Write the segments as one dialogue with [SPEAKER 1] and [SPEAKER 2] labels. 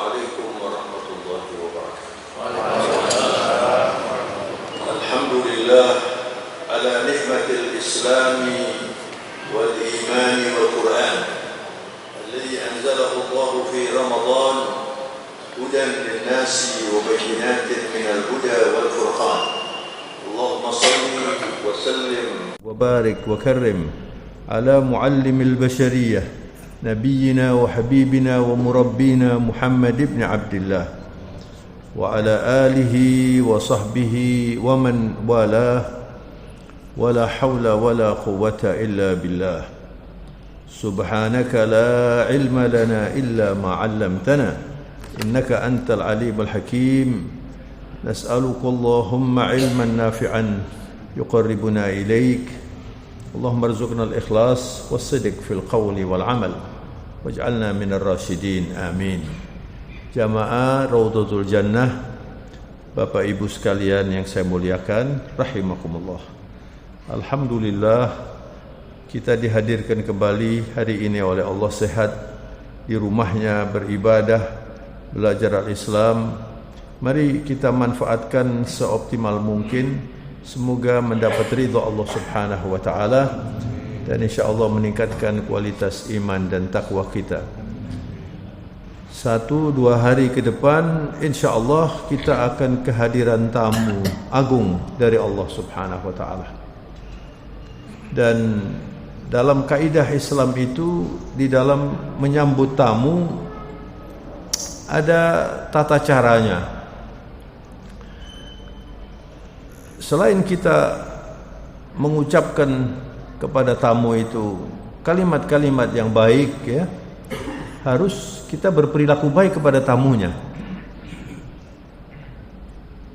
[SPEAKER 1] عليكم ورحمة الله وبركاته. الحمد لله على نعمة الإسلام والإيمان والقرآن الذي أنزله الله في رمضان هدى للناس وبينات من الهدى والفرقان. اللهم صل وسلم
[SPEAKER 2] وبارك وكرم على معلم البشرية نبينا وحبيبنا ومربينا محمد بن عبد الله وعلى آله وصحبه ومن والاه ولا حول ولا قوة إلا بالله. سبحانك لا علم لنا إلا ما علمتنا إنك أنت العليم الحكيم. نسألك اللهم علما نافعا يقربنا إليك. اللهم ارزقنا الإخلاص والصدق في القول والعمل واجعلنا من الراشدين آمين. Jamaah Raudhatul Jannah, Bapak Ibu sekalian yang saya muliakan, rahimakumullah. Alhamdulillah kita dihadirkan kembali hari ini oleh Allah sehat di rumahnya beribadah, belajar al-Islam. Mari kita manfaatkan seoptimal mungkin. Semoga mendapat ridha Allah Subhanahu wa taala dan insyaallah meningkatkan kualitas iman dan takwa kita. 1-2 hari ke depan insyaallah kita akan kehadiran tamu agung dari Allah Subhanahu wa taala. Dan dalam kaidah Islam itu di dalam menyambut tamu ada tata caranya. Selain kita mengucapkan kepada tamu itu kalimat-kalimat yang baik, ya, harus kita berperilaku baik kepada tamunya.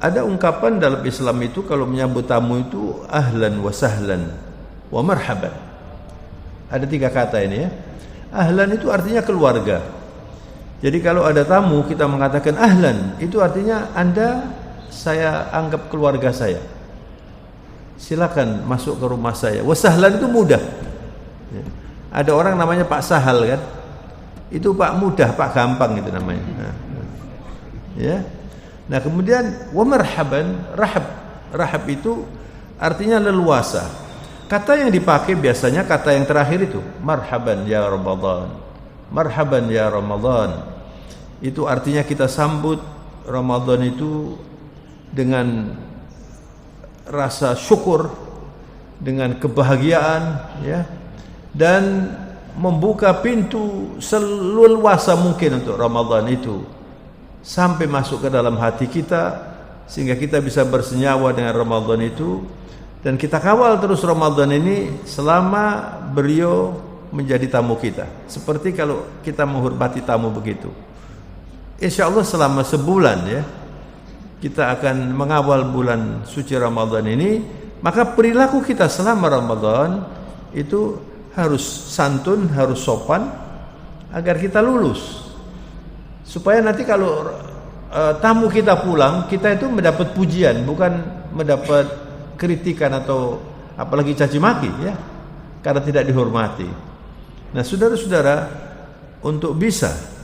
[SPEAKER 2] Ada ungkapan dalam Islam itu kalau menyambut tamu itu ahlan wa sahlan wa marhaban. Ada 3 kata ini, ya. Ahlan itu artinya keluarga. Jadi kalau ada tamu kita mengatakan ahlan, itu artinya Anda saya anggap keluarga saya. Silakan masuk ke rumah saya. Wasahlan itu mudah. Ya. Ada orang namanya Pak Sahal kan? Itu Pak mudah, Pak gampang itu namanya. Ya. Nah, kemudian wa marhaban, rahab itu artinya leluasa. Kata yang dipakai biasanya kata yang terakhir itu, marhaban ya Ramadan. Marhaban ya Ramadan. Itu artinya kita sambut Ramadan itu dengan rasa syukur, dengan kebahagiaan, ya, dan membuka pintu seluasa mungkin untuk Ramadan itu sampai masuk ke dalam hati kita sehingga kita bisa bersenyawa dengan Ramadan itu dan kita kawal terus Ramadan ini selama beliau menjadi tamu kita. Seperti kalau kita menghormati tamu begitu. Insyaallah selama sebulan, ya, kita akan mengawal bulan suci Ramadan ini, maka perilaku kita selama Ramadan itu harus santun, harus sopan agar kita lulus. Supaya nanti kalau tamu kita pulang, kita itu mendapat pujian, bukan mendapat kritikan atau apalagi caci maki, ya, karena tidak dihormati. Nah, saudara-saudara, untuk bisa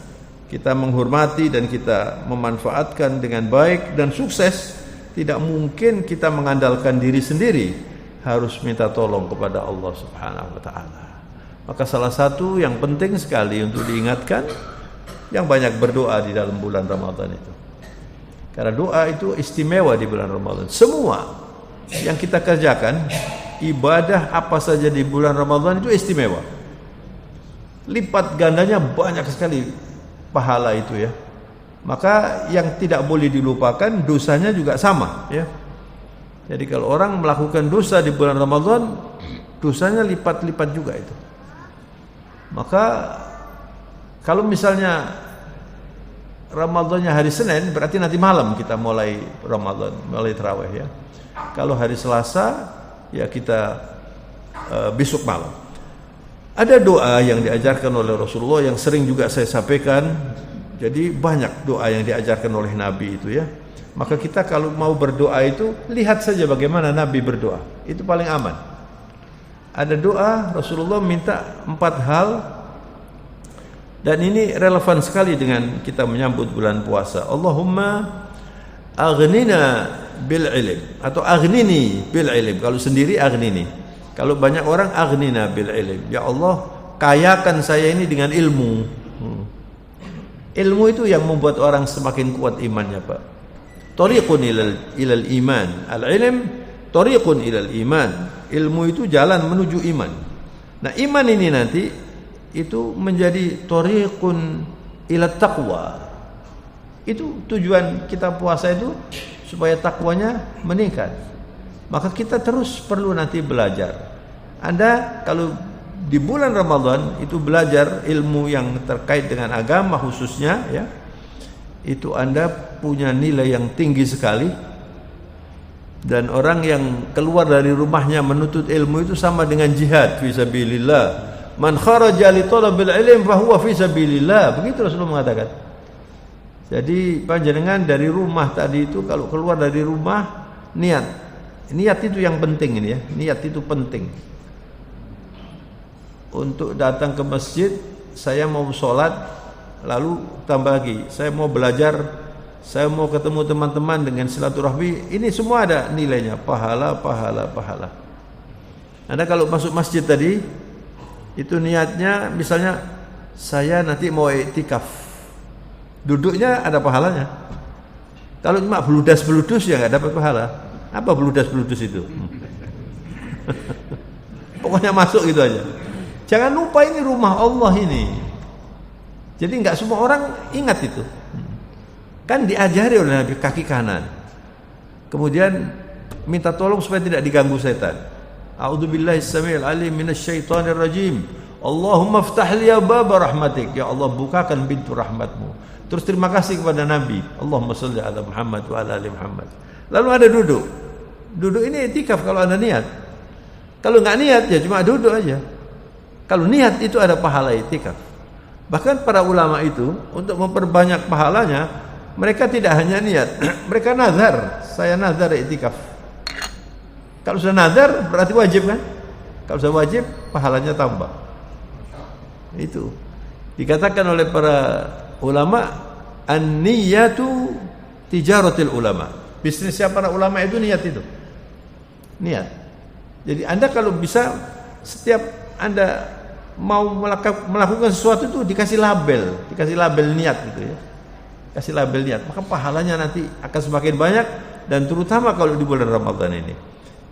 [SPEAKER 2] kita menghormati dan kita memanfaatkan dengan baik dan sukses, tidak mungkin kita mengandalkan diri sendiri, harus minta tolong kepada Allah Subhanahu wa taala. Maka salah satu yang penting sekali untuk diingatkan, yang banyak berdoa di dalam bulan Ramadan itu. Karena doa itu istimewa di bulan Ramadan. Semua yang kita kerjakan, ibadah apa saja di bulan Ramadan itu istimewa. Lipat gandanya banyak sekali pahala itu, ya. Maka yang tidak boleh dilupakan dosanya juga sama, ya. Jadi kalau orang melakukan dosa di bulan Ramadan, dosanya lipat-lipat juga itu. Maka kalau misalnya Ramadannya hari Senin, berarti nanti malam kita mulai Ramadan, mulai tarawih, ya. Kalau hari Selasa, ya kita besok malam. Ada doa yang diajarkan oleh Rasulullah yang sering juga saya sampaikan. Jadi banyak doa yang diajarkan oleh Nabi itu, ya. Maka kita kalau mau berdoa itu lihat saja bagaimana Nabi berdoa. Itu paling aman. Ada doa Rasulullah minta 4 hal Dan ini relevan sekali dengan kita menyambut bulan puasa. Allahumma aghnina bil ilm atau aghnini bil ilm. Kalau sendiri aghnini. Kalau banyak orang aghnina bil ilm. Ya Allah, kayakan saya ini dengan ilmu. Ilmu itu yang membuat orang semakin kuat imannya, Pak. Tariqun ilal iman. Al-ilm tariqun ilal iman. Ilmu itu jalan menuju iman. Nah, iman ini nanti itu menjadi tariqun ila taqwa. Itu tujuan kita puasa itu supaya takwanya meningkat. Maka kita terus perlu nanti belajar. Anda kalau di bulan Ramadan itu belajar ilmu yang terkait dengan agama khususnya, ya, itu Anda punya nilai yang tinggi sekali. Dan orang yang keluar dari rumahnya menuntut ilmu itu sama dengan jihad fi sabilillah. Man kharaja li talabil ilm fa huwa fi sabilillah. Begitu Rasulullah mengatakan. Jadi panjenengan dari rumah tadi itu kalau keluar dari rumah niat. Niat itu yang penting ini ya. Niat itu penting. Untuk datang ke masjid, saya mau sholat, lalu tambah lagi, saya mau belajar, saya mau ketemu teman-teman dengan silaturahmi. Ini semua ada nilainya, pahala. Anda kalau masuk masjid tadi, itu niatnya misalnya saya nanti mau iktikaf, duduknya ada pahalanya. Kalau cuma beludas-beludus ya nggak dapat pahala. Apa beludas-beludus itu? Pokoknya masuk gitu aja. Jangan lupa ini rumah Allah ini. Jadi nggak semua orang ingat itu. Kan diajari oleh Nabi kaki kanan. Kemudian minta tolong supaya tidak diganggu setan. A'udzubillahi as-sami'il 'alim minasyaitonir rajim. Allahumma iftah li baba rahmatik. Ya Allah, bukakan pintu rahmatmu. Terus terima kasih kepada Nabi. Allahumma shalli ala Muhammad wa ala ali Muhammad. Lalu ada duduk. Duduk ini i'tikaf kalau Anda niat. Kalau enggak niat ya cuma duduk aja. Kalau niat itu ada pahala i'tikaf. Bahkan para ulama itu untuk memperbanyak pahalanya, mereka tidak hanya niat, mereka nazar. Saya nazar i'tikaf. Kalau sudah nazar berarti wajib kan? Kalau sudah wajib pahalanya tambah. Itu dikatakan oleh para ulama, an-niyatu tijaratul ulama. Bisnisnya para ulama itu niat itu. Niat. Jadi Anda kalau bisa setiap Anda mau melakukan sesuatu itu dikasih label niat gitu ya. Kasih label niat, maka pahalanya nanti akan semakin banyak dan terutama kalau di bulan Ramadan ini.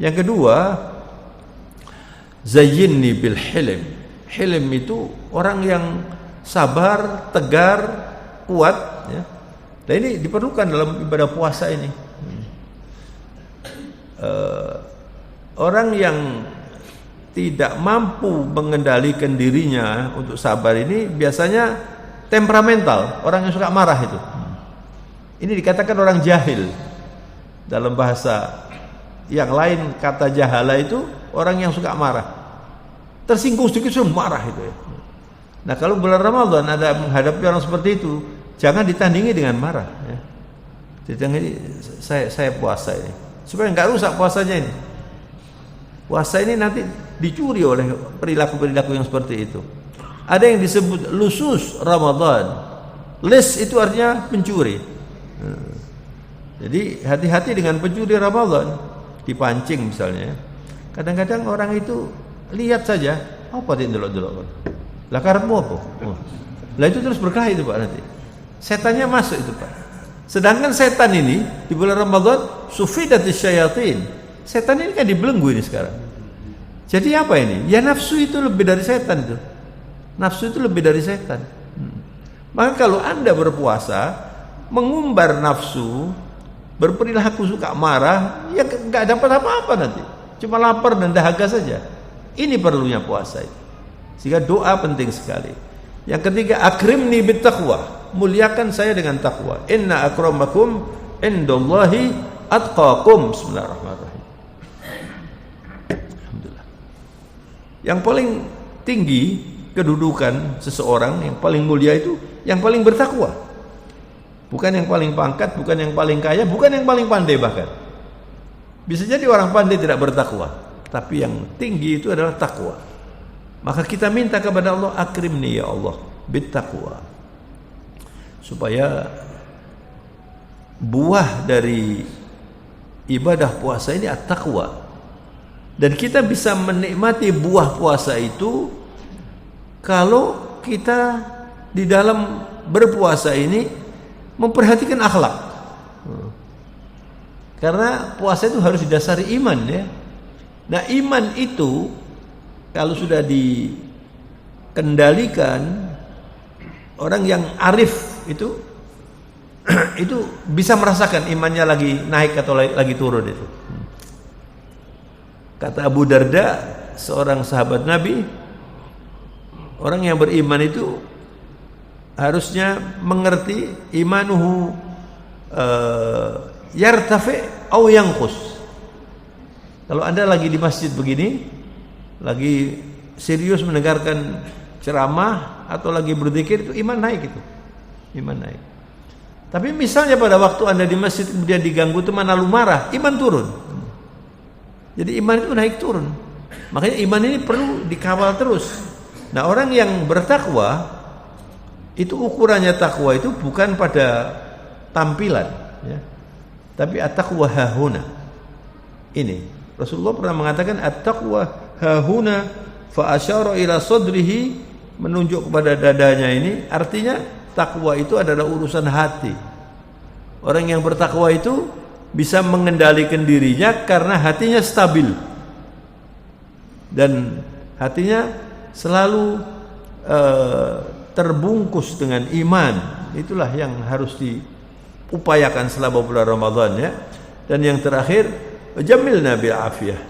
[SPEAKER 2] Yang kedua, zayyinni bil hilm. Hilm itu orang yang sabar, tegar, kuat ya. Dan ini diperlukan dalam ibadah puasa ini. Orang yang tidak mampu mengendalikan dirinya untuk sabar ini biasanya temperamental, orang yang suka marah itu. Ini dikatakan orang jahil. Dalam bahasa yang lain kata jahala itu orang yang suka marah. Tersinggung sedikit sudah marah itu ya. Nah, kalau bulan Ramadan ada menghadapi orang seperti itu, jangan ditandingi dengan marah ya. Jadi saya puasa ini supaya enggak rusak puasanya ini. Puasa ini nanti dicuri oleh perilaku-perilaku yang seperti itu. Ada yang disebut lusus Ramadan. Lis itu artinya pencuri. Jadi hati-hati dengan pencuri Ramadan. Dipancing misalnya. Kadang-kadang orang itu lihat saja, apa dia delok-delok. Lah karepmu apa? Lah itu terus berkah itu Pak nanti. Setannya masuk itu Pak. Sedangkan setan ini di bulan Ramadan sufidatis syayatin. Setan ini kan dibelenggu ini sekarang. Jadi apa ini? Ya nafsu itu lebih dari setan itu. Nafsu itu lebih dari setan. Maka kalau Anda berpuasa, mengumbar nafsu, berperilaku suka marah, ya enggak dapat apa-apa nanti. Cuma lapar dan dahaga saja. Ini perlunya puasa itu. Sehingga doa penting sekali. Yang ketiga, akrimni bittaqwa. Muliakan saya dengan takwa. Inna akramakum indallahi atqakum. Bismillahirrahmanirrahim. Alhamdulillah. Yang paling tinggi kedudukan seseorang, yang paling mulia itu yang paling bertakwa. Bukan yang paling pangkat, bukan yang paling kaya, bukan yang paling pandai bahkan. Bisa jadi orang pandai tidak bertakwa, tapi yang tinggi itu adalah takwa. Maka kita minta kepada Allah, akrimni ya Allah, bittaqwa. Supaya buah dari ibadah puasa ini at-taqwa. Dan kita bisa menikmati buah puasa itu kalau kita di dalam berpuasa ini memperhatikan akhlak. Karena puasa itu harus didasari iman ya. Nah, iman itu kalau sudah dikendalikan, orang yang arif itu bisa merasakan imannya lagi naik atau lagi turun itu. Kata Abu Darda, seorang sahabat Nabi, orang yang beriman itu harusnya mengerti imanuhu yartafi au yanqus. Kalau Anda lagi di masjid begini, lagi serius mendengarkan ceramah atau lagi berzikir, itu iman naik itu. Iman naik. Tapi misalnya pada waktu Anda di masjid kemudian diganggu teman lalu marah, iman turun. Jadi iman itu naik turun. Makanya iman ini perlu dikawal terus. Nah, orang yang bertakwa itu ukurannya takwa itu bukan pada tampilan ya. Tapi at-taqwa hahuna. Ini Rasulullah pernah mengatakan at-taqwa hahuna fa asyara ila sadrihi, menunjuk kepada dadanya ini, artinya takwa itu adalah urusan hati. Orang yang bertakwa itu bisa mengendalikan dirinya karena hatinya stabil dan hatinya selalu terbungkus dengan iman. Itulah yang harus diupayakan selama bulan Ramadan ya. Dan yang terakhir, jamilna bil afiyah.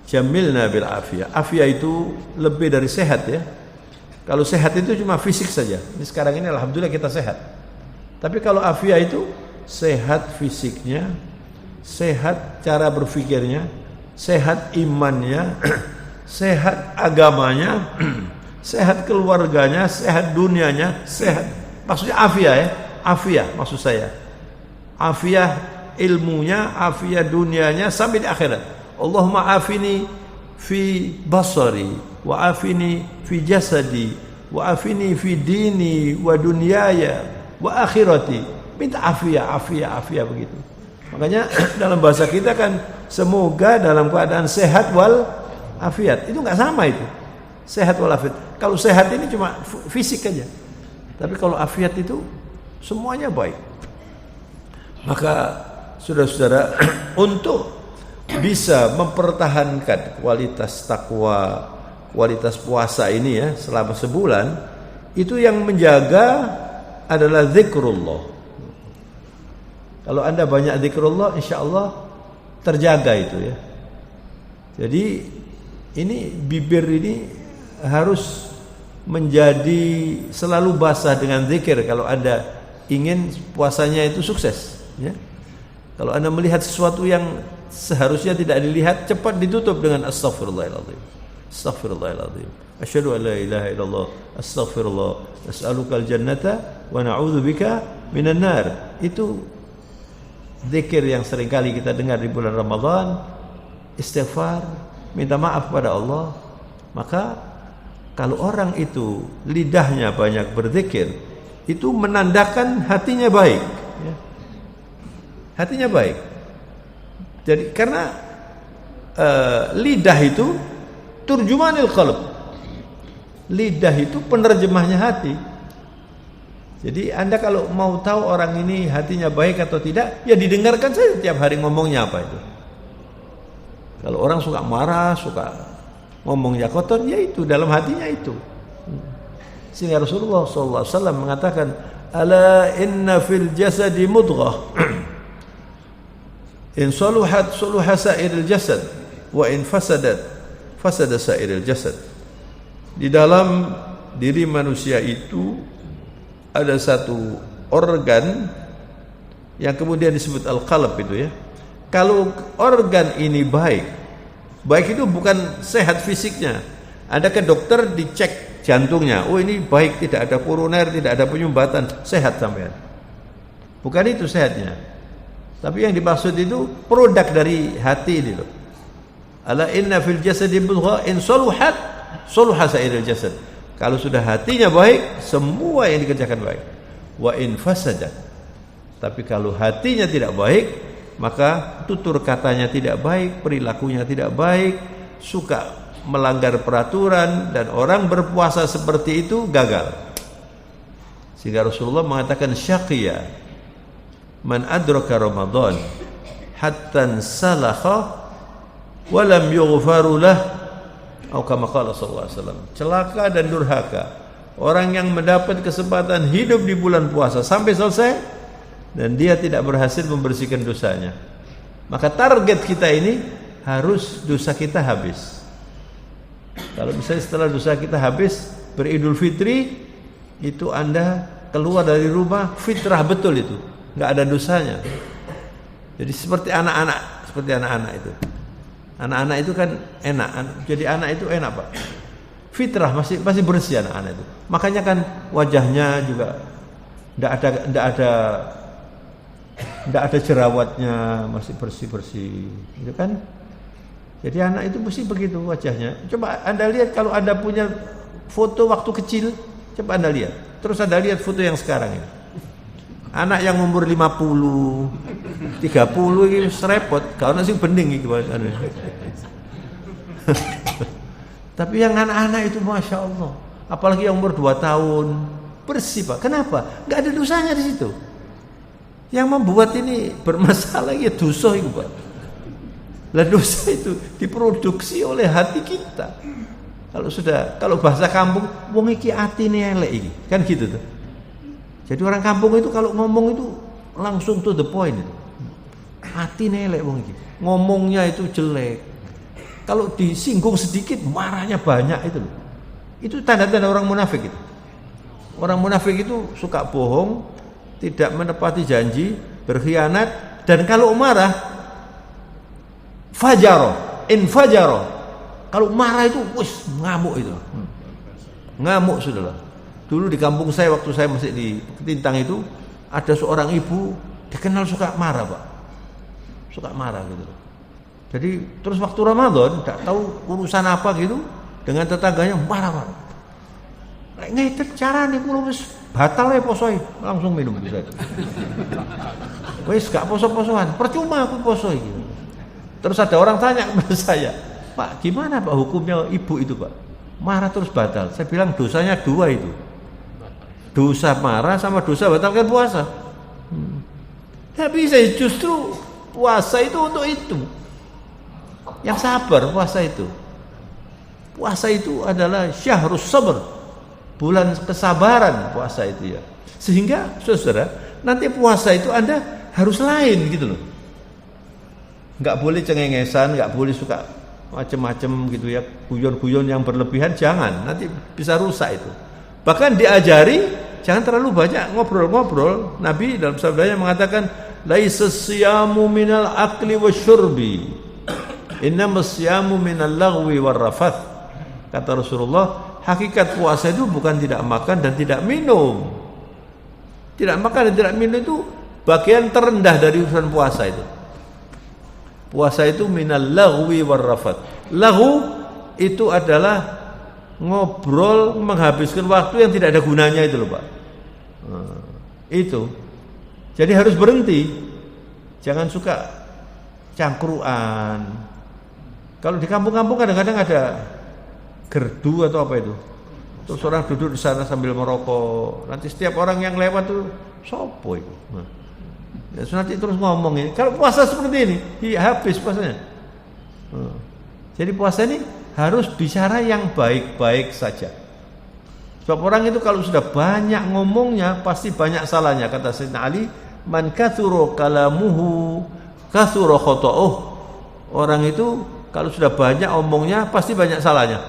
[SPEAKER 2] Jamilna bil afiyah. Afiyah itu lebih dari sehat ya. Kalau sehat itu cuma fisik saja. Ini sekarang ini alhamdulillah kita sehat. Tapi kalau afiyah itu sehat fisiknya, sehat cara berpikirnya, sehat imannya, sehat agamanya, sehat keluarganya, sehat dunianya, sehat. Maksudnya afiyah ya, afiyah maksud saya. Afiyah ilmunya, afiyah dunianya sampai di akhirat. Allahumma afini fi basari, wa afini fi jasadi, wa afini fi dini wa dunyaya wa akhirati. Minta afiyah, afiyah, afiyah begitu. Makanya dalam bahasa kita kan semoga dalam keadaan sehat wal afiat. Itu enggak sama itu. Sehat wal afiat. Kalau sehat ini cuma fisik aja. Tapi kalau afiat itu semuanya baik. Maka saudara-saudara, untuk bisa mempertahankan kualitas takwa, kualitas puasa ini ya selama sebulan, itu yang menjaga adalah zikrullah. Kalau Anda banyak zikrullah, insyaallah terjaga itu ya. Jadi ini bibir ini harus menjadi selalu basah dengan zikir kalau Anda ingin puasanya itu sukses ya. Kalau Anda melihat sesuatu yang seharusnya tidak dilihat, cepat ditutup dengan astaghfirullahaladzim. Astaghfirullahaladzim. Asyhadu an la ilaha illallah, astaghfirullah, as'alukal jannata wa na'udzubika minan nar. Itu zikir yang seringkali kita dengar di bulan Ramadan, istighfar, minta maaf pada Allah. Maka kalau orang itu lidahnya banyak berzikir, itu menandakan hatinya baik ya. Hatinya baik. Jadi karena lidah itu turjumanil qalb. Lidah itu penerjemahnya hati. Jadi Anda kalau mau tahu orang ini hatinya baik atau tidak, ya didengarkan saja tiap hari ngomongnya apa itu. Kalau orang suka marah, suka ngomongnya kotor, ya itu dalam hatinya itu. Sehingga Rasulullah SAW mengatakan, ala inna fil jasadi mudghah, in saluhat saluha sa'iril jasad, wa in fasadat fasada sa'iril jasad. Di dalam diri manusia itu ada satu organ yang kemudian disebut al-qalb itu ya. Kalau organ ini baik itu bukan sehat fisiknya. Ada ke dokter dicek jantungnya, oh ini baik, tidak ada koroner, tidak ada penyumbatan, sehat sampean. Bukan itu sehatnya. Tapi yang dimaksud itu produk dari hati ini loh. Ala inna fil jasadi mudghah in saluhat saluha sa'iril jasad Kalau sudah hatinya baik, semua yang dikerjakan baik. Wa in fasadat. Tapi kalau hatinya tidak baik, maka tutur katanya tidak baik, perilakunya tidak baik, suka melanggar peraturan, dan orang berpuasa seperti itu gagal. Sehingga Rasulullah mengatakan syaqiya man adraka Ramadan hatta salakha wa lam yughfaru lah, atau kama qala sallallahu alaihi wasallam. Celaka dan durhaka orang yang mendapat kesempatan hidup di bulan puasa sampai selesai dan dia tidak berhasil membersihkan dosanya. Maka target kita ini harus dosa kita habis. Kalau misalnya setelah dosa kita habis beridul fitri, itu Anda keluar dari rumah fitrah betul, itu nggak ada dosanya. Jadi seperti anak-anak itu. Anak-anak itu kan enak. Jadi anak itu enak, Pak. Fitrah masih bersih anak-anak itu. Makanya kan wajahnya juga enggak ada jerawatnya, masih bersih-bersih. Itu kan. Jadi anak itu mesti begitu wajahnya. Coba Anda lihat kalau Anda punya foto waktu kecil, coba Anda lihat. Terus Anda lihat foto yang sekarang ini. Anak yang umur 50, 30 ini serepot, kalau nasi bening gitu. Tapi yang anak-anak itu Masya Allah, apalagi yang umur 2 tahun, bersih, Pak. Kenapa? Gak ada dosanya di situ. Yang membuat ini bermasalah ya dosa itu, Pak. Lah dosa itu diproduksi oleh hati kita. Kalau bahasa kampung, wong iki atine elek iki, kan gitu tuh. Jadi orang kampung itu kalau ngomong itu langsung to the point. Atine elek wong iki. Ngomongnya itu jelek. Kalau disinggung sedikit marahnya banyak itu loh. Itu tanda-tanda orang munafik itu. Orang munafik itu suka bohong, tidak menepati janji, berkhianat, dan kalau marah infajaro. Kalau marah itu ngamuk itu. Ngamuk saudara. Dulu di kampung saya waktu saya masih di Ketintang itu ada seorang ibu dikenal suka marah, Pak. Suka marah gitu. Jadi terus waktu Ramadan tidak tahu urusan apa gitu dengan tetangganya marah-marah. Ngeten carane kula wis batal ya posoe, langsung minum itu saya. Wis gak poso-posoan, percuma aku poso iki. Terus ada orang tanya kepada saya, "Pak, gimana Pak hukumnya ibu itu, Pak? Marah terus batal." Saya bilang dosanya 2 itu. Dosa marah sama dosa batalkan puasa. Tapi saya justru puasa itu untuk itu. Yang sabar puasa itu. Puasa itu adalah syahrus sabr. Bulan kesabaran puasa itu ya. Sehingga saudara, nanti puasa itu Anda harus lain gitu loh. Enggak boleh cengengesan, enggak boleh suka macam-macam gitu ya, guyon-guyon yang berlebihan, jangan. Nanti bisa rusak itu. Bahkan diajari jangan terlalu banyak ngobrol-ngobrol. Nabi dalam sabdanya mengatakan, "Laisa siyamu minal akli wasyurbi, innamas siyamu minal lagwi warrafath." Kata Rasulullah, hakikat puasa itu bukan tidak makan dan tidak minum. Tidak makan dan tidak minum itu bagian terendah dari urusan puasa itu. Puasa itu minal lagwi warrafath. Lagu itu adalah ngobrol menghabiskan waktu yang tidak ada gunanya itu loh, Pak. Itu. Jadi harus berhenti. Jangan suka cangkruan. Kalau di kampung-kampung kadang-kadang ada gerdu atau apa itu. Terus orang duduk di sana sambil merokok. Nanti setiap orang yang lewat tuh sopo itu. Nanti terus ngomong ini. Kalau puasa seperti ini, habis puasanya. Jadi puasa ini harus bicara yang baik-baik saja. Sebab orang itu kalau sudah banyak ngomongnya pasti banyak salahnya. Kata Sayyidina Ali, "Man kathura kalamuhu kathura khata'uh." Orang itu kalau sudah banyak omongnya pasti banyak salahnya.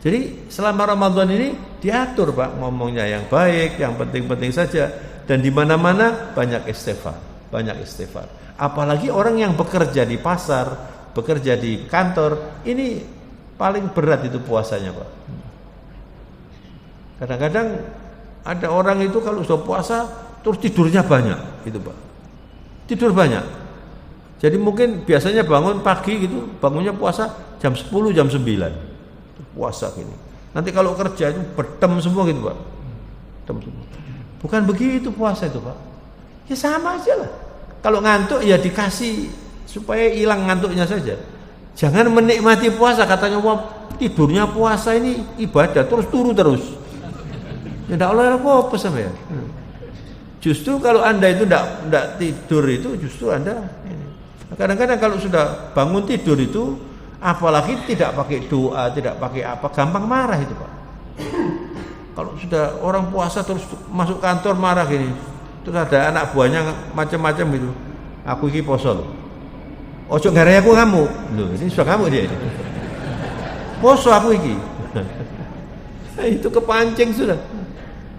[SPEAKER 2] Jadi selama Ramadan ini diatur, Pak, ngomongnya yang baik, yang penting-penting saja, dan di mana-mana banyak istighfar, banyak istighfar. Apalagi orang yang bekerja di pasar, bekerja di kantor, ini paling berat itu puasanya, Pak. Kadang-kadang ada orang itu kalau sudah puasa terus tidurnya banyak, gitu, Pak. Tidur banyak. Jadi mungkin biasanya bangun pagi gitu, bangunnya puasa jam 10, jam 9. Puasa gini. Nanti kalau kerja itu betem semua gitu Pak. Betem semua. Bukan begitu puasa itu Pak. Ya sama aja lah. Kalau ngantuk ya dikasih supaya hilang ngantuknya saja. Jangan menikmati puasa katanya wah tidurnya puasa ini ibadah terus turu terus. Ya enggak oleh apa-apa sama ya. Justru kalau Anda itu enggak tidur itu justru Anda ini. Kadang-kadang kalau sudah bangun tidur itu apalagi tidak pakai doa, tidak pakai apa, gampang marah itu Pak. Kalau sudah orang puasa terus masuk kantor marah gini. Terus ada anak buahnya macam-macam gitu. Aku iki poso loh. Ojo garai aku ngamuk. Loh, ini sudah ngamuk dia ini. Poso aku iki. Itu kepancing sudah.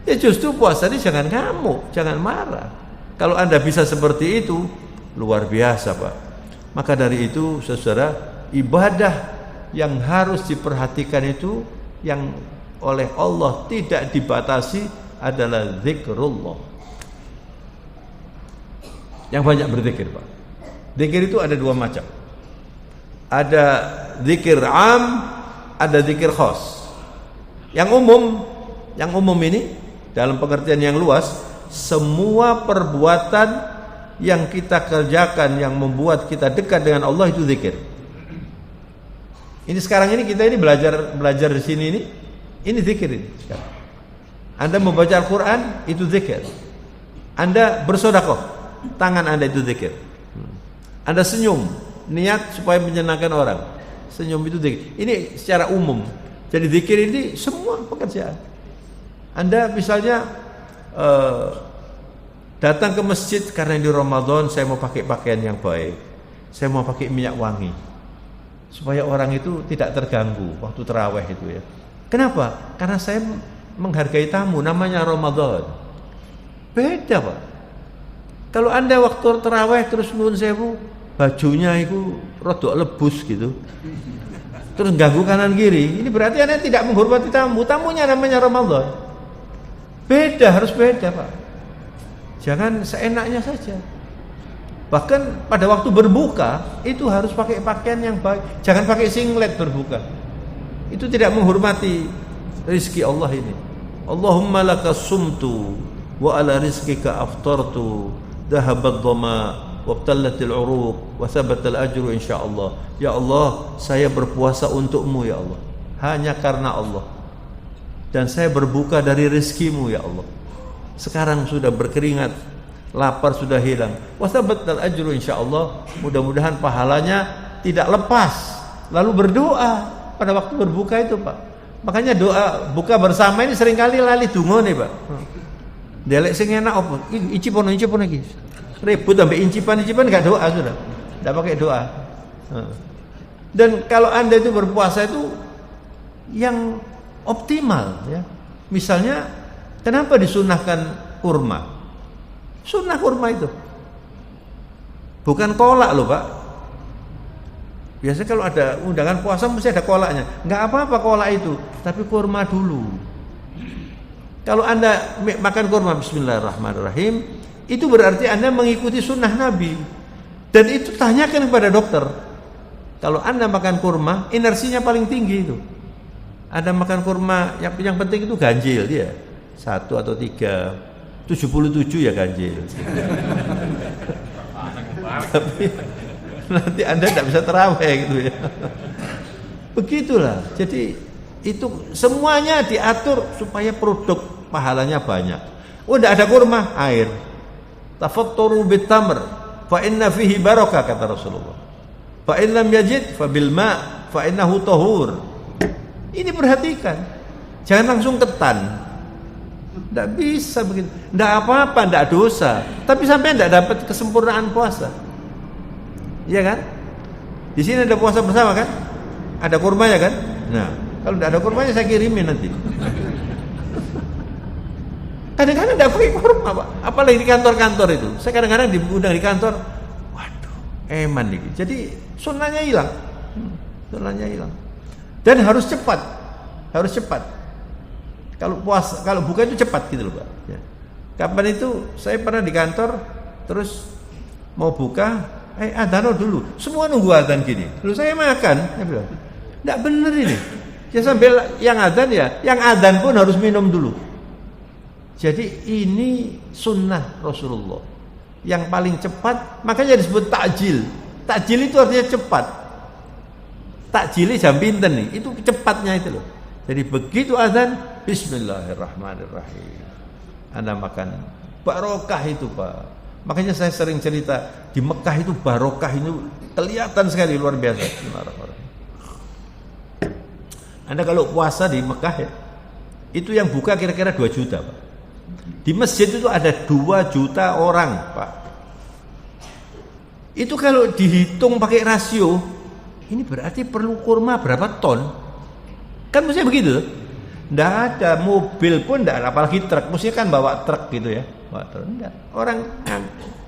[SPEAKER 2] Ya justru puasa ini jangan ngamuk, jangan marah. Kalau Anda bisa seperti itu, luar biasa Pak. Maka dari itu saudara, ibadah yang harus diperhatikan itu yang oleh Allah tidak dibatasi adalah zikrullah. Yang banyak berzikir Pak. Zikir itu ada dua macam. Ada zikir am, ada zikir khas. Yang umum ini dalam pengertian yang luas, semua perbuatan yang kita kerjakan yang membuat kita dekat dengan Allah itu zikir. Ini sekarang ini kita ini belajar di sini ini zikir ini sekarang. Anda membaca Al-Qur'an itu zikir. Anda bersedekah, tangan Anda itu zikir. Anda senyum, niat supaya menyenangkan orang. Senyum itu zikir. Ini secara umum. Jadi zikir ini semua pekerjaan. Anda misalnya datang ke masjid karena di Ramadan saya mau pakai pakaian yang baik. Saya mau pakai minyak wangi. Supaya orang itu tidak terganggu waktu tarawih itu ya. Kenapa? Karena saya menghargai tamu, namanya Ramadan. Beda Pak. Kalau Anda waktu tarawih terus nuwun sewu, bajunya itu rodok lebus gitu. Terus ganggu kanan kiri. Ini berarti Anda tidak menghormati tamu. Tamunya namanya Ramadan. Beda, harus beda Pak. Jangan seenaknya saja. Bahkan pada waktu berbuka itu harus pakai pakaian yang baik. Jangan pakai singlet berbuka. Itu tidak menghormati rizki Allah ini. Allahumma laka sumtu wa ala rizkika aftartu dhahabat dhama wabtallatil uruq wa thabatal ajru insyaallah. Ya Allah, saya berpuasa untukmu ya Allah. Hanya karena Allah. Dan saya berbuka dari rezekimu ya Allah. Sekarang sudah berkeringat, lapar sudah hilang. Wa thabatal ajru insyaallah. Mudah-mudahan pahalanya tidak lepas. Lalu berdoa pada waktu berbuka itu Pak. Makanya doa buka bersama ini seringkali lali donga nih Pak. Delek sing enak apa? Incipon iki. Ribut sampai incipan enggak doa sudah. Enggak pakai doa. Dan kalau Anda itu berpuasa itu yang optimal ya. Misalnya kenapa disunahkan kurma? Sunnah kurma itu bukan kolak loh Pak. Biasanya kalau ada undangan puasa mesti ada kolaknya. Enggak apa-apa kolak itu, tapi kurma dulu. Kalau Anda makan kurma bismillahirrahmanirrahim, itu berarti Anda mengikuti sunnah Nabi. Dan itu tanyakan kepada dokter. Kalau Anda makan kurma, inersinya paling tinggi itu. Anda makan kurma, yang penting itu ganjil dia. 1 atau 3, 77 ya ganjil. Tapi nanti Anda tidak bisa tarawih gitu ya. Begitulah. Jadi itu semuanya diatur supaya produk pahalanya banyak. Oh, tidak ada kurma, air. Tafattaru bitamr fa inna fihi barakah kata Rasulullah. Fa in lam yajid fa bil ma fa innahu tahur. Ini perhatikan. Jangan langsung ketan. Tidak bisa begitu. Tidak apa-apa, tidak dosa. Tapi sampai tidak dapat kesempurnaan puasa. Iya kan? Di sini ada puasa bersama kan? Ada kurmanya kan? Nah, kalau tidak ada kurmanya saya kirimin nanti. Kadang-kadang tidak pakai kurma Pak. Apalagi di kantor-kantor itu. Saya kadang-kadang diundang di kantor. Waduh, eman nih. Jadi sunnahnya hilang. Sunnahnya hilang. Dan harus cepat. Harus cepat. Kalau puasa, kalau buka itu cepat gitu loh Pak. Ya. Kapan itu saya pernah di kantor, terus mau buka, adzan dulu. Semua nunggu adzan gini. Lalu saya makan. Saya bilang, tidak benar ini. Ya sambil yang adzan pun harus minum dulu. Jadi ini sunnah Rasulullah. Yang paling cepat, makanya disebut takjil. Takjil itu artinya cepat. Takjil jam pinten nih, itu cepatnya itu loh. Jadi begitu azan, bismillahirrahmanirrahim. Anda makan barokah itu, Pak. Makanya saya sering cerita di Mekah itu barokah itu kelihatan sekali luar biasa. Anda kalau puasa di Mekah ya, itu yang buka kira-kira 2 juta, Pak. Di masjid itu ada 2 juta orang, Pak. Itu kalau dihitung pakai rasio, ini berarti perlu kurma berapa ton? Kan mestinya begitu. Nggak ada mobil pun nggak ada, apalagi truk. Mestinya kan bawa truk gitu ya. Bawa truk. Enggak. Orang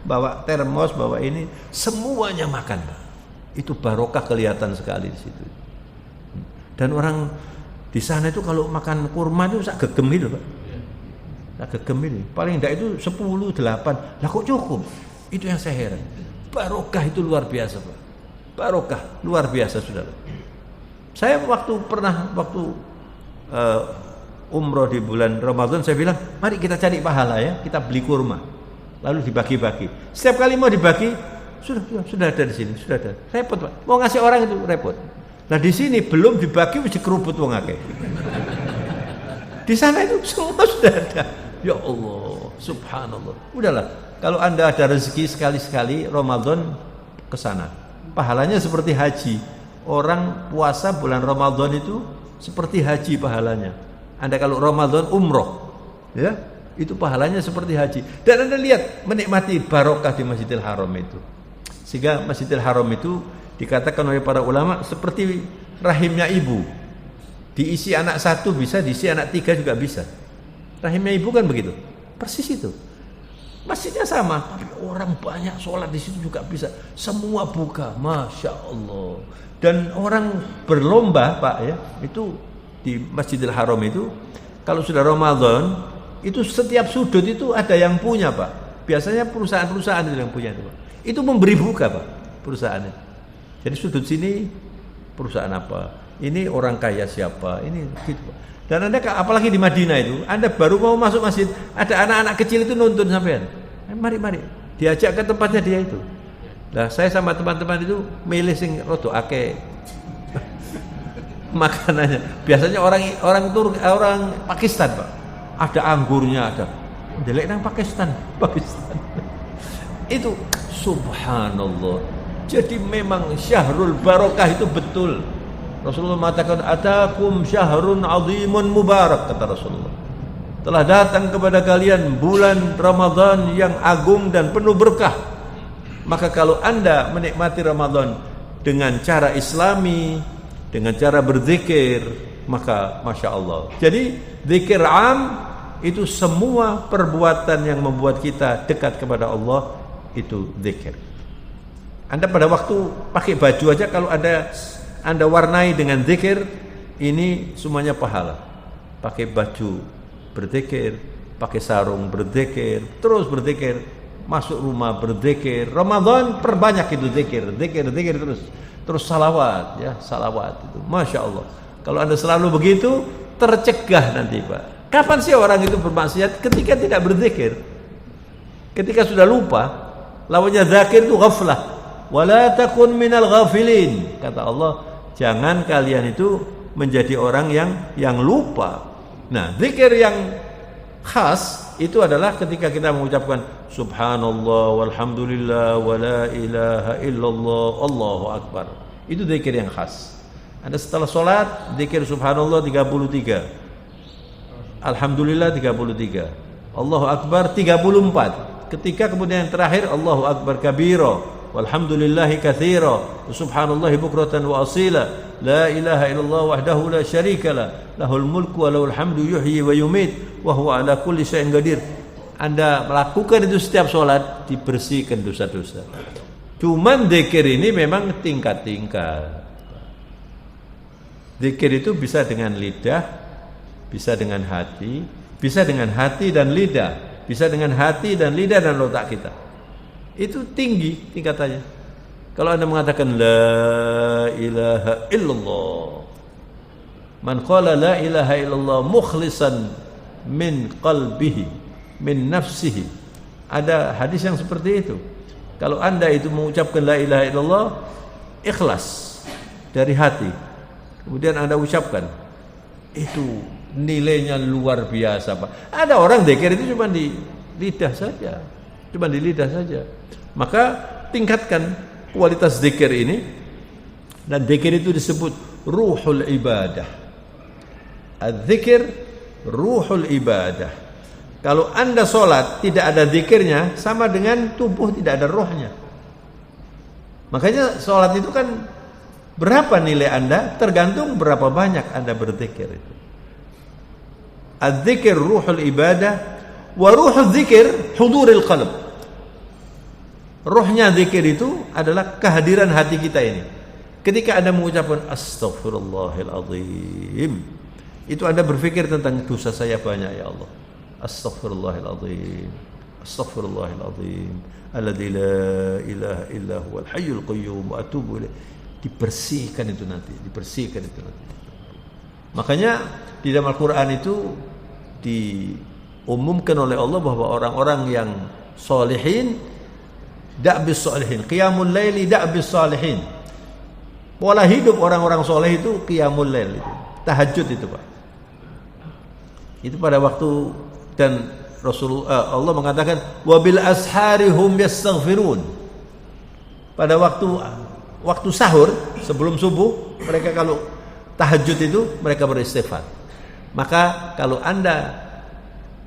[SPEAKER 2] bawa termos, bawa ini, semuanya makan, Pak. Itu barokah kelihatan sekali di situ. Dan orang di sana itu kalau makan kurma itu sak gegem gitu, Pak. Gegem ini paling enggak itu 10, 8. Lah kok cukup? Itu yang saya heran. Barokah itu luar biasa, Pak. Barokah luar biasa, Saudara. Saya waktu umroh di bulan Ramadan, saya bilang, mari kita cari pahala ya, kita beli kurma. Lalu dibagi-bagi. Setiap kali mau dibagi, sudah ada di sini, sudah ada. Repot, Pak. Mau ngasih orang itu repot. Nah di sini belum dibagi mesti keruput wong akeh. Di sana itu semua sudah ada. Ya Allah, subhanallah. Udahlah, kalau Anda ada rezeki sekali-sekali Ramadan ke sana. Pahalanya seperti haji. Orang puasa bulan Ramadan itu seperti haji pahalanya. Anda kalau Ramadan umroh, ya, itu pahalanya seperti haji. Dan Anda lihat menikmati barokah di Masjidil Haram itu. Sehingga Masjidil Haram itu dikatakan oleh para ulama seperti rahimnya ibu. Diisi anak 1 bisa, diisi anak 3 juga bisa. Rahimnya ibu kan begitu, persis itu. Masjidnya sama, tapi orang banyak sholat di situ juga bisa. Semua buka, masya Allah. Dan orang berlomba, Pak ya, itu di Masjidil Haram itu, kalau sudah Ramadan, itu setiap sudut itu ada yang punya, Pak. Biasanya perusahaan-perusahaan itu yang punya itu, Pak. Itu memberi buka, Pak, perusahaannya. Jadi sudut sini perusahaan apa? Ini orang kaya siapa? Ini gitu, Pak. Dan Anda apalagi di Madinah itu, Anda baru mau masuk masjid, ada anak-anak kecil itu nuntun sampean. Mari, diajak ke tempatnya dia itu. Nah, saya sama teman-teman itu milih sing rada akeh makanannya. Biasanya orang Pakistan, Pak. Ada anggurnya, ada. Delek nang Pakistan. Itu subhanallah. Jadi memang syahrul barokah itu betul. Rasulullah mengatakan atakum syahrun azimun mubarak, kata Rasulullah. Telah datang kepada kalian bulan Ramadan yang agung dan penuh berkah. Maka kalau Anda menikmati Ramadan dengan cara Islami, dengan cara berzikir, maka Masya Allah. Jadi zikir am itu semua perbuatan yang membuat kita dekat kepada Allah, itu zikir. Anda pada waktu pakai baju aja, kalau Anda warnai dengan zikir, ini semuanya pahala. Pakai baju berzikir, pakai sarung berzikir, terus berzikir, masuk rumah berzikir. Ramadan perbanyak itu zikir terus salawat ya, salawat itu. Masya Allah. Kalau Anda selalu begitu, tercegah nanti, Pak. Kapan sih orang itu bermaksiat? Ketika tidak berzikir. Ketika sudah lupa. Lawannya zakir itu ghaflah. Wala takun minal ghafilin, kata Allah. Jangan kalian itu menjadi orang yang lupa. Nah, zikir yang khas itu adalah ketika kita mengucapkan subhanallah walhamdulillah wala ilaha illallah Allahu akbar. Itu zikir yang khas. Anda setelah sholat zikir subhanallah 33, alhamdulillah 33, Allahu akbar 34. Ketika kemudian yang terakhir Allahu akbar kabira walhamdulillahi katsira subhanallahi bukratan wa asila la ilaha illallah wahdahu la syarikalah lahul mulku wa lahul hamdu yuhyi wa yumit wa huwa ala kulli syai'in qadir. Anda melakukan itu setiap sholat, dibersihkan dosa-dosa. Cuman zikir ini memang tingkat-tingkat. Zikir itu bisa dengan lidah, bisa dengan hati, bisa dengan hati dan lidah, bisa dengan hati dan lidah dan otak kita. Itu tinggi tingkatannya. Kalau Anda mengatakan la ilaha illallah, Man qala la ilaha illallah mukhlisan min qalbihi, min nafsihi. Ada hadis yang seperti itu. Kalau Anda itu mengucapkan la ilaha illallah ikhlas dari hati, kemudian Anda ucapkan, itu nilainya luar biasa, Pak. Ada orang zikir itu cuma di lidah saja, cuma di lidah saja. Maka tingkatkan kualitas zikir ini, dan zikir itu disebut ruhul ibadah. Az-zikir ruhul ibadah. Kalau Anda sholat tidak ada zikirnya, sama dengan tubuh tidak ada rohnya. Makanya sholat itu kan berapa nilai Anda tergantung berapa banyak Anda berzikir itu. Az-zikir ruhul ibadah, wa ruhul zikir huduril qalb. Rohnya zikir itu adalah kehadiran hati kita ini. Ketika Anda mengucapkan astaghfirullahaladzim, itu Anda berpikir tentang dosa saya banyak ya Allah. Astaghfirullahaladzim, astaghfirullahaladzim, alladzi la ilaha illa huwal hayyul qayyum wa atubu ilaih. Dibersihkan itu nanti, dibersihkan itu nanti. Makanya di dalam Al-Quran itu diumumkan oleh Allah bahwa orang-orang yang solihin da'bis solihin, qiyamul laili da'bis solihin. Pola hidup orang-orang soleh itu qiyamul lail, tahajud itu, Pak. Itu pada waktu, dan Allah mengatakan wabil ashari hum yastaghfirun. Pada waktu sahur sebelum subuh, mereka kalau tahajud itu mereka beristighfar. Maka kalau Anda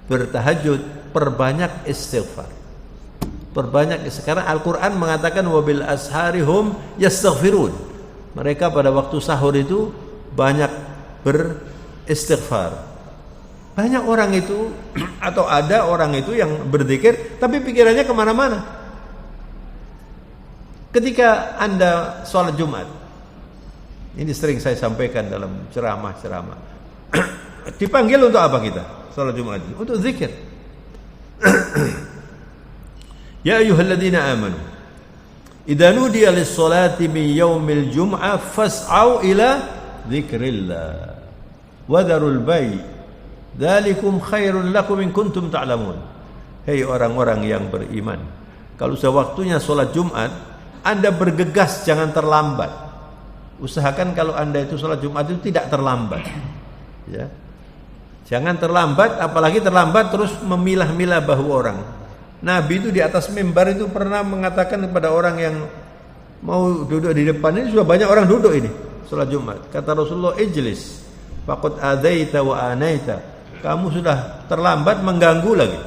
[SPEAKER 2] bertahajud, perbanyak istighfar. Perbanyak. Sekarang Al-Quran mengatakan wabil ashari hum yastaghfirun. Mereka pada waktu sahur itu banyak beristighfar. Banyak orang itu, atau ada orang itu yang berzikir tapi pikirannya kemana-mana. Ketika Anda sholat Jumat, ini sering saya sampaikan dalam ceramah-ceramah, dipanggil untuk apa kita sholat Jumat? Untuk zikir. Ya ayyuhalladzina amanu idza nudiya lis-sholati min yaumil jum'ah fas'au ila dzikrillah wa dzarul bai' dzalikum khairun lakum in kuntum ta'lamun. Hei orang-orang yang beriman, kalau sewaktunya sholat Jumat, Anda bergegas, jangan terlambat. Usahakan kalau Anda itu sholat Jumat itu tidak terlambat, ya. Jangan terlambat, apalagi terlambat terus memilah-milah bahu orang. Nabi itu di atas mimbar itu pernah mengatakan kepada orang yang mau duduk di depan, ini sudah banyak orang duduk ini sholat Jumat. Kata Rasulullah, ijlis faqad adaita wa anaita. Kamu sudah terlambat, mengganggu lagi.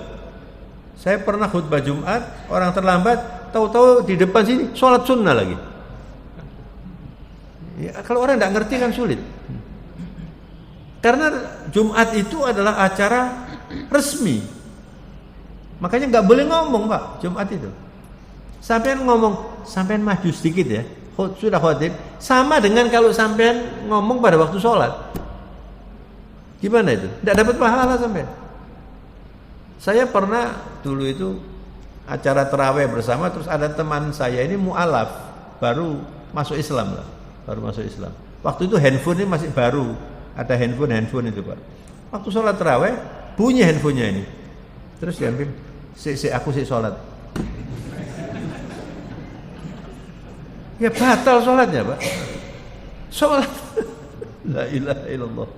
[SPEAKER 2] Saya pernah khutbah Jumat, orang terlambat, tahu-tahu di depan sini sholat sunnah lagi. Ya, kalau orang tidak ngerti kan sulit. Karena Jumat itu adalah acara resmi. Makanya nggak boleh ngomong, Pak, Jumat itu. Sampean ngomong, sampean maju sedikit ya. Sudah khotib, sama dengan kalau sampean ngomong pada waktu sholat. Gimana itu? Tidak dapat pahala sampean. Saya pernah dulu itu acara tarawih bersama, terus ada teman saya ini mu'alaf, baru masuk Islam lah, baru masuk Islam. Waktu itu handphone ini masih baru, ada handphone itu, Pak. Waktu sholat tarawih bunyi handphonenya ini, terus diambil, aku sholat. Ya batal sholatnya, Pak. Sholat, la ilaha illallah.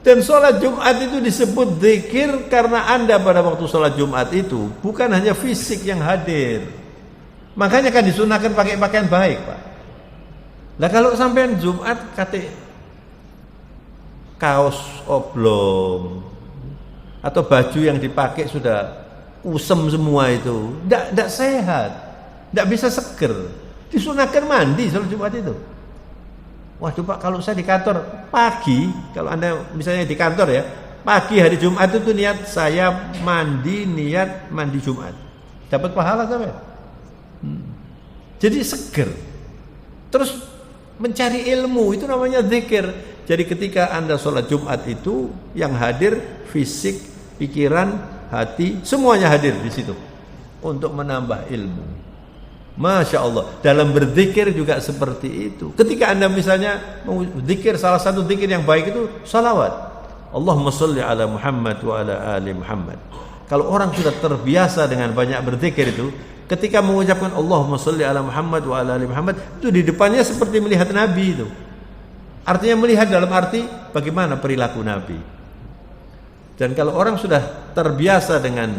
[SPEAKER 2] Dan sholat Jumat itu disebut zikir karena Anda pada waktu sholat Jumat itu bukan hanya fisik yang hadir. Makanya kan disunahkan pakai pakaian baik, Pak. Nah kalau sampean Jumat kate kaos oblong atau baju yang dipakai sudah usem semua itu, tidak sehat, tidak bisa seger. Disunahkan mandi sholat Jumat itu. Waduh Pak, kalau saya di kantor pagi, kalau Anda misalnya di kantor ya, pagi hari Jumat itu niat saya mandi, niat mandi Jumat, dapat pahala sampai. Jadi seger. Terus mencari ilmu itu namanya zikir. Jadi ketika Anda sholat Jumat itu yang hadir fisik, pikiran, hati, semuanya hadir di situ untuk menambah ilmu. Masya Allah. Dalam berzikir juga seperti itu. Ketika Anda misalnya mau zikir, salah satu zikir yang baik itu salawat. Allahumma sholli ala Muhammad wa ala ali Muhammad. Kalau orang sudah terbiasa dengan banyak berzikir itu, ketika mengucapkan Allahumma sholli ala Muhammad wa ala ali Muhammad, itu di depannya seperti melihat Nabi itu. Artinya melihat dalam arti bagaimana perilaku Nabi. Dan kalau orang sudah terbiasa dengan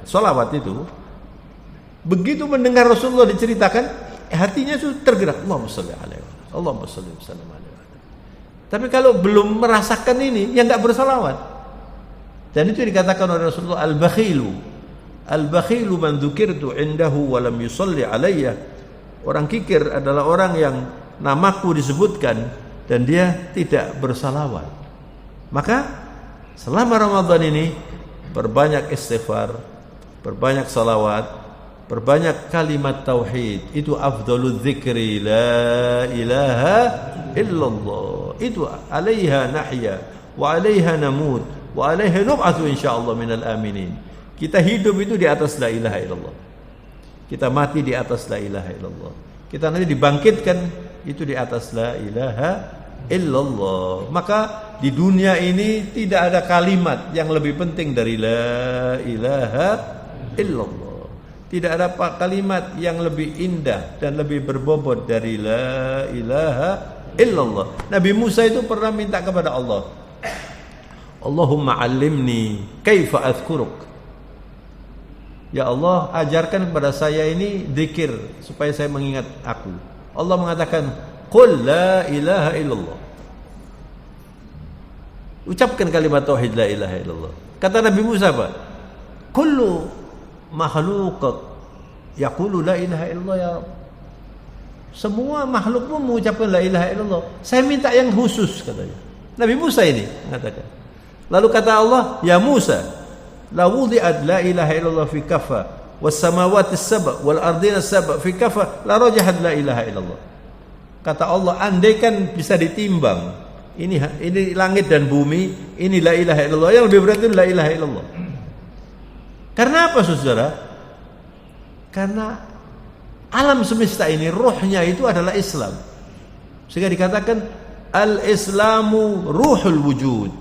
[SPEAKER 2] salawat itu, begitu mendengar Rasulullah diceritakan, hatinya sudah tergerak. Allahumma sholli alaihi Allahumma sholli wasallam alaihi. Tapi kalau belum merasakan ini, ya enggak bersalawat. Dan itu dikatakan oleh Rasulullah, al-bakhilu man dzukirtu indahu wa lam yusalli alayya. Orang kikir adalah orang yang namaku disebutkan dan dia tidak bersalawat. Maka selama Ramadan ini perbanyak istighfar, perbanyak salawat, perbanyak kalimat tauhid. Itu afdalul dzikri la ilaha illallah. Itu alaiha nahya wa alaiha namut wa alaiha nub'atsu insyaallah minal aminin. Kita hidup itu di atas la ilaha illallah. Kita mati di atas la ilaha illallah. Kita nanti dibangkitkan itu di atas la ilaha illallah. Maka di dunia ini tidak ada kalimat yang lebih penting dari la ilaha illallah. Tidak ada kalimat yang lebih indah dan lebih berbobot dari la ilaha illallah. Nabi Musa itu pernah minta kepada Allah, Allahumma 'allimni kaifa adhkuruk. Ya Allah, ajarkan kepada saya ini zikir supaya saya mengingat aku. Allah mengatakan, qul la ilaha illallah. Ucapkan kalimat tauhid la ilaha illallah. Kata Nabi Musa apa? Kullu makhluk yaqulu la ilaha illallah ya Rabb. Semua makhluk pun mengucapkan la ilaha illallah. Saya minta yang khusus, katanya. Nabi Musa ini mengatakan. Lalu kata Allah, ya Musa, la wudi'at la ilaha illallah fi kaffa was samawati as-sab' wal ardina as-sab' fi kaffa la rajahat la ilaha illallah. Kata Allah, andaikan bisa ditimbang ini langit dan bumi, ini la ilaha illallah, yang lebih berat itu la ilaha illallah. Karena apa, saudara? Karena alam semesta ini rohnya itu adalah Islam. Sehingga dikatakan al-Islamu ruhul wujud.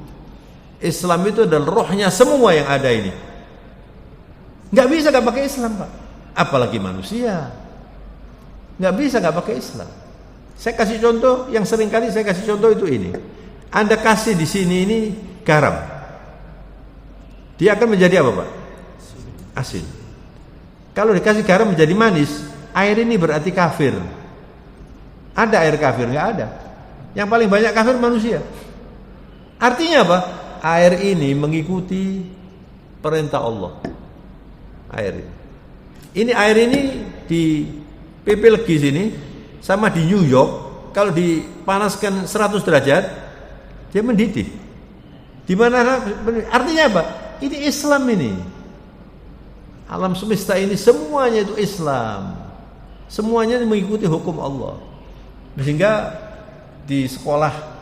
[SPEAKER 2] Islam itu adalah rohnya semua yang ada ini. Nggak bisa nggak pakai Islam, Pak. Apalagi manusia. Nggak bisa nggak pakai Islam. Saya kasih contoh yang sering kali saya kasih contoh itu ini. Anda kasih di sini ini garam. Dia akan menjadi apa, Pak? Asin. Kalau dikasih garam menjadi manis, air ini berarti kafir. Ada air kafir? Nggak ada. Yang paling banyak kafir manusia. Artinya apa? Air ini mengikuti perintah Allah. Air ini. Ini air ini di PP Legi sini sama di New York, kalau dipanaskan 100 derajat dia mendidih. Di mana? Artinya apa? Ini Islam ini. Alam semesta ini semuanya itu Islam. Semuanya mengikuti hukum Allah. Sehingga di sekolah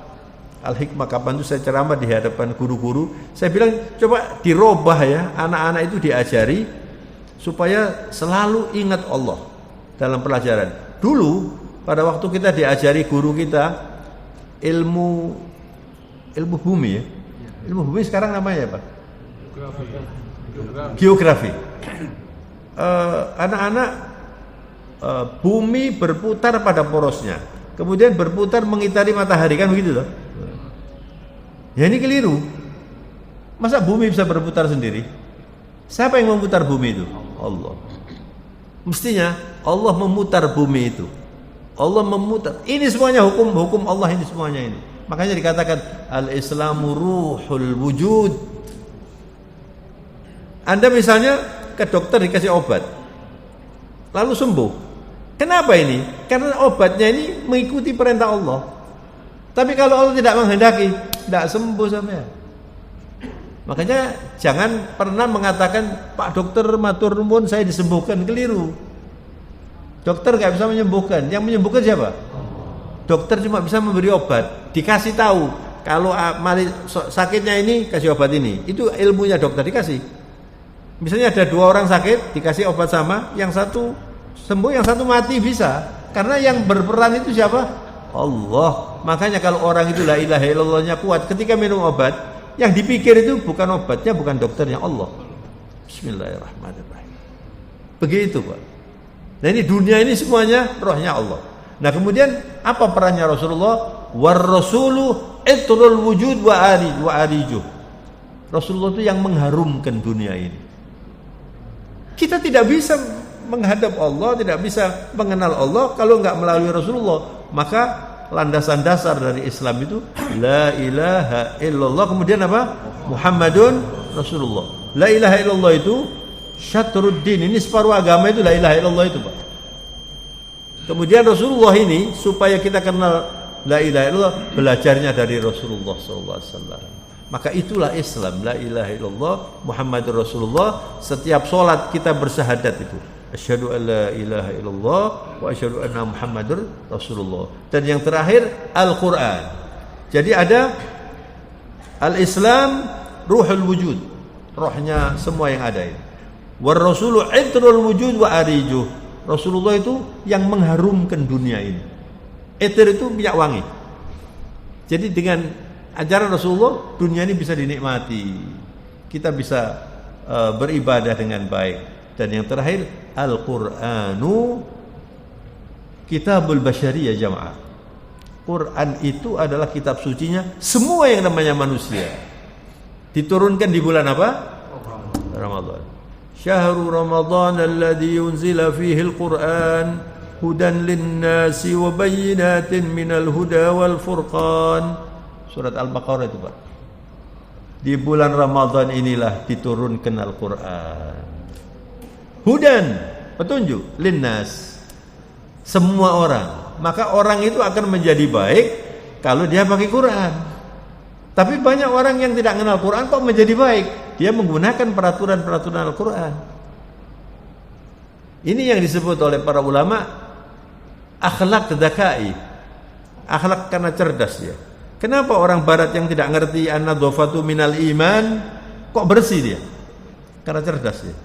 [SPEAKER 2] Al-Hikmah kapan itu saya ceramah di hadapan guru-guru, saya bilang coba dirubah ya, anak-anak itu diajari supaya selalu ingat Allah dalam pelajaran. Dulu pada waktu kita diajari guru kita ilmu bumi ya. Ilmu bumi sekarang namanya apa? Geografi. Anak-anak bumi berputar pada porosnya, kemudian berputar mengitari matahari, kan begitu loh. Ya ini keliru. Masa bumi bisa berputar sendiri? Siapa yang memutar bumi itu? Allah. Mestinya Allah memutar bumi itu. Allah memutar. Ini semuanya hukum Allah ini semuanya ini. Makanya dikatakan al-Islamu ruhul wujud. Anda misalnya ke dokter dikasih obat, lalu sembuh. Kenapa ini? Karena obatnya ini mengikuti perintah Allah. Tapi kalau Allah tidak menghendaki, tidak sembuh sampai. Makanya jangan pernah mengatakan Pak Dokter matur nuwun saya disembuhkan, keliru. Dokter nggak bisa menyembuhkan. Yang menyembuhkan siapa? Dokter cuma bisa memberi obat, dikasih tahu kalau sakitnya ini kasih obat ini. Itu ilmunya dokter dikasih. Misalnya ada 2 orang sakit, dikasih obat sama, yang satu sembuh, yang satu mati, bisa. Karena yang berperan itu siapa? Allah. Makanya kalau orang itu la ilaha illallahnya kuat, ketika minum obat, yang dipikir itu bukan obatnya, bukan dokternya, Allah. Bismillahirrahmanirrahim. Begitu, Pak. Nah ini dunia ini semuanya rohnya Allah. Nah kemudian apa perannya Rasulullah? War rasulu itrul wujud wa arijuh. Rasulullah itu yang mengharumkan dunia ini. Kita tidak bisa menghadap Allah, tidak bisa mengenal Allah kalau enggak melalui Rasulullah. Maka landasan dasar dari Islam itu la ilaha illallah, kemudian apa? Muhammadun Rasulullah. La ilaha illallah itu syatruddin, ini separuh agama itu la ilaha illallah itu, Pak. Kemudian Rasulullah ini supaya kita kenal la ilaha illallah, belajarnya dari Rasulullah SAW. Maka itulah Islam, la ilaha illallah Muhammadur Rasulullah. Setiap solat kita bersyahadat itu, asyhadu an la ilaha illallah wa asyhadu anna Muhammadur Rasulullah. Dan yang terakhir Al-Quran. Jadi ada Al-Islam ruhul wujud, rohnya semua yang ada ini. War rasulu itrul wujud wa arijuh. Rasulullah itu yang mengharumkan dunia ini. Etir itu minyak wangi. Jadi dengan ajaran Rasulullah dunia ini bisa dinikmati. Kita bisa beribadah dengan baik. Dan yang terakhir Al-Qur'anu kitabul basyariyah jamaah. Quran itu adalah kitab sucinya semua yang namanya manusia. Diturunkan di bulan apa? Ramadan. Syahrul Ramadan alladzi unzila fihi al-Qur'an hudan lin-nasi wa bayyinatin minal huda wal furqan. Surat Al-Baqarah itu, Pak. Di bulan Ramadan inilah diturunkan Al-Quran. Hudan, petunjuk, linnas, semua orang. Maka orang itu akan menjadi baik kalau dia pakai Quran. Tapi banyak orang yang tidak kenal Quran kok menjadi baik. Dia menggunakan peraturan-peraturan Al-Quran. Ini yang disebut oleh para ulama akhlak dzakai. Akhlak karena cerdas dia. Kenapa orang barat yang tidak ngerti an-nadhafatu minal iman kok bersih dia? Karena cerdas dia.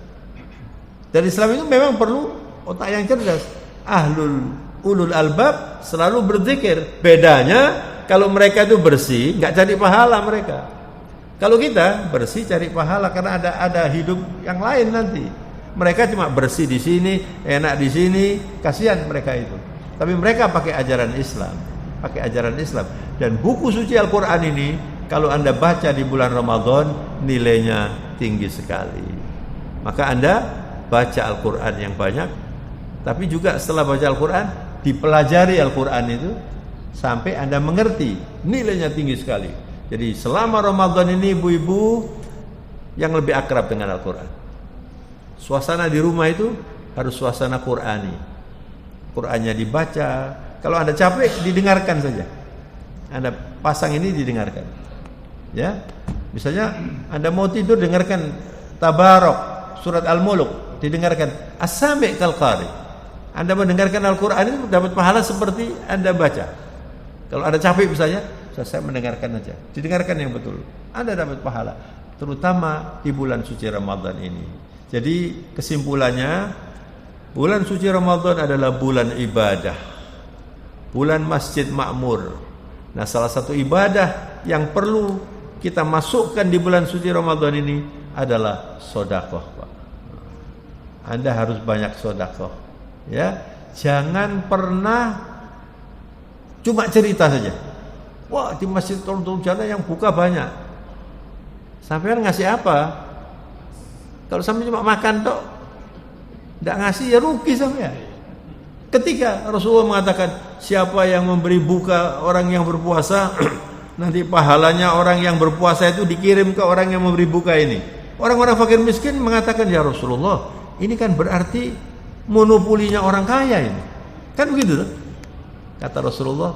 [SPEAKER 2] Dan Islam itu memang perlu otak yang cerdas. Ulul albab selalu berzikir. Bedanya kalau mereka itu bersih, nggak cari pahala mereka. Kalau kita bersih cari pahala karena ada hidup yang lain nanti. Mereka cuma bersih di sini, enak di sini, kasihan mereka itu. Tapi mereka pakai ajaran Islam, pakai ajaran Islam. Dan buku suci Al-Quran ini kalau Anda baca di bulan Ramadan nilainya tinggi sekali. Maka Anda baca Al-Quran yang banyak, tapi juga setelah baca Al-Quran dipelajari Al-Quran itu sampai Anda mengerti, nilainya tinggi sekali. Jadi selama Ramadan ini ibu-ibu yang lebih akrab dengan Al-Quran. Suasana di rumah itu harus suasana Qurani. Qurannya dibaca. Kalau Anda capek didengarkan saja. Anda pasang ini didengarkan. Ya. Misalnya Anda mau tidur dengarkan Tabarok, surat Al-Mulk, didengarkan As-Sami' kal qari. Anda mendengarkan Al-Quran itu dapat pahala seperti Anda baca. Kalau Anda capek misalnya, saya mendengarkan aja. Didengarkan yang betul. Anda dapat pahala, terutama di bulan suci Ramadan ini. Jadi kesimpulannya, bulan suci Ramadan adalah bulan ibadah. Bulan Masjid Makmur. Nah, salah satu ibadah yang perlu kita masukkan di bulan suci Ramadan ini adalah sedekah, Pak. Anda harus banyak sedekah. Ya, jangan pernah cuma cerita saja. Wah, di Masjid Tolong Jana yang buka banyak. Sampean ngasih apa? Kalau sampai cuma makan tok, tidak ngasih ya rugi sampean. Ketika Rasulullah mengatakan siapa yang memberi buka orang yang berpuasa, nanti pahalanya orang yang berpuasa itu dikirim ke orang yang memberi buka ini. Orang-orang fakir miskin mengatakan, ya Rasulullah, ini kan berarti monopolinya orang kaya ini. Kan begitu tuh? Kata Rasulullah,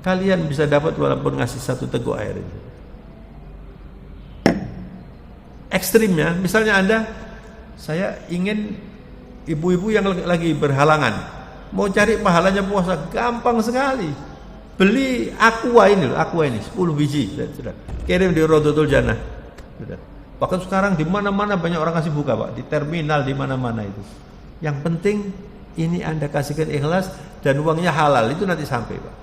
[SPEAKER 2] kalian bisa dapat walaupun ngasih 1 teguk air itu. Ekstrimnya, misalnya Anda, saya ingin ibu-ibu yang lagi berhalangan, mau cari pahalanya puasa, gampang sekali. Beli aqua ini 10 biji, sudah. Kirim di Rodotul Jannah. Sudah. Bahkan sekarang di mana-mana banyak orang kasih buka, Pak, di terminal, di mana-mana itu. Yang penting ini Anda kasihkan ikhlas dan uangnya halal, itu nanti sampai, Pak.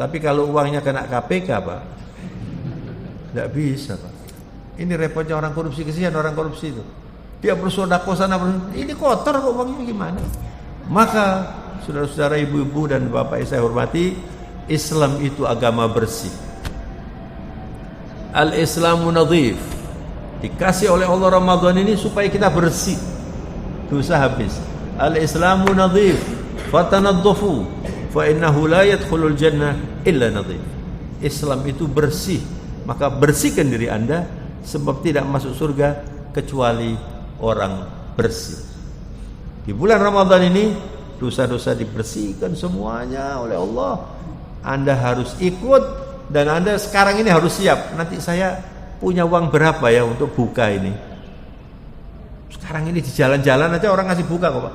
[SPEAKER 2] Tapi kalau uangnya kena KPK, Pak, tidak bisa, Pak. Ini repotnya orang korupsi, kesian orang korupsi itu. Dia bersedekah sana, ini kotor kok uangnya, gimana? Maka saudara-saudara, ibu-ibu dan bapak saya hormati, Islam itu agama bersih. Al-Islamu nadhif. Dikasih oleh Allah Ramadan ini supaya kita bersih, dosa habis. Al-Islamu nadhif, fatanadhafu, fa innahu la yadkhulul jannah illa nadhif. Islam itu bersih, maka bersihkan diri Anda, sebab tidak masuk surga kecuali orang bersih. Di bulan Ramadan ini dosa-dosa dibersihkan semuanya oleh Allah. Anda harus ikut, dan Anda sekarang ini harus siap. Nanti saya punya uang berapa ya untuk buka ini? Sekarang ini di jalan-jalan aja orang ngasih buka kok, Pak.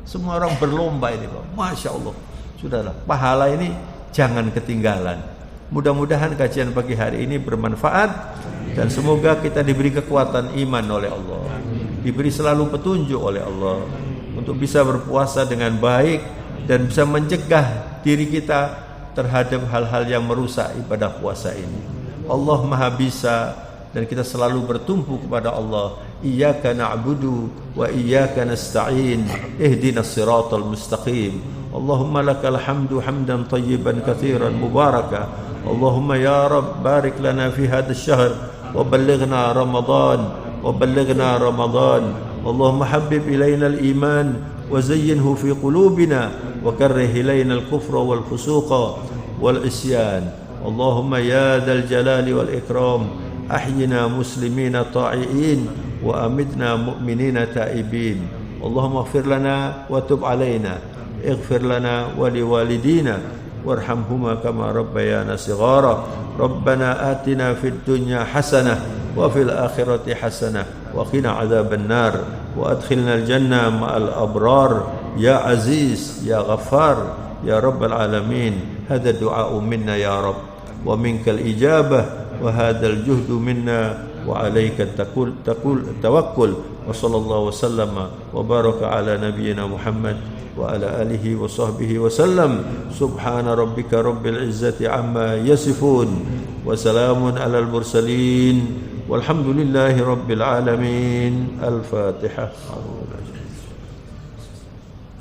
[SPEAKER 2] Semua orang berlomba ini, Pak. Masya Allah. Sudahlah, pahala ini jangan ketinggalan. Mudah-mudahan kajian pagi hari ini bermanfaat, dan semoga kita diberi kekuatan iman oleh Allah, diberi selalu petunjuk oleh Allah untuk bisa berpuasa dengan baik dan bisa mencegah diri kita terhadap hal-hal yang merusak ibadah puasa ini. Allah Maha Bisa, dan kita selalu bertumpu kepada Allah. Iyyaka na'budu wa iyyaka nasta'in, ihdinas siratal mustaqim. Allahumma lakal hamdu hamdan tayyiban katsiran mubaraka. Allahumma ya Rabb barik lana fi hadzal syahr wa ballighna Ramadan. Allahumma habbib ilaina al-iman wa zayyinhu fi qulubina wa karrih ilaina al-kufra wal fusuqa wal isyan. Allahumma ya dzal jalali wal ikram ahyina muslimina ta'iin wa amitna mu'minina ta'ibin. Allahumma ighfir lana wa tub alaina, ighfir lana wa liwalidina warhamhuma kama rabbayana shighara. Rabbana atina fid dunya hasanah wa fil akhirati hasanah wa qina adzaban nar wa adkhilnal jannah ma'al abrar ya aziz ya ghaffar ya rabbal alamin. Hadha du'a'u minna ya rabb wa minkal ijabah wa hadzal juhdu minna wa alayka tawakkul. Wa sallallahu wasallama wa baraka ala nabiyyina Muhammad wa ala alihi wa sahbihi wa sallam. Subhana rabbika rabbil izzati amma yasifun wa salamun alal mursalin walhamdulillahi rabbil alamin. Al-Fatihah.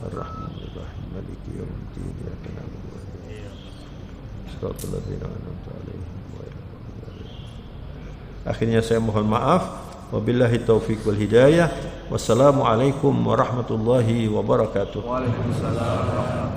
[SPEAKER 2] Ar-Rahmanir-Rahim Maliki yawmiddin. Iyyaka na'budu wa iyyaka nasta'in. Shiratal ladzina an'amta 'alaihim ghairil maghdubi 'alaihim. Akhirnya saya mohon maaf. Wabillahi taufiq wal hidayah. Wassalamualaikum warahmatullahi wabarakatuh. Waalaikumsalam.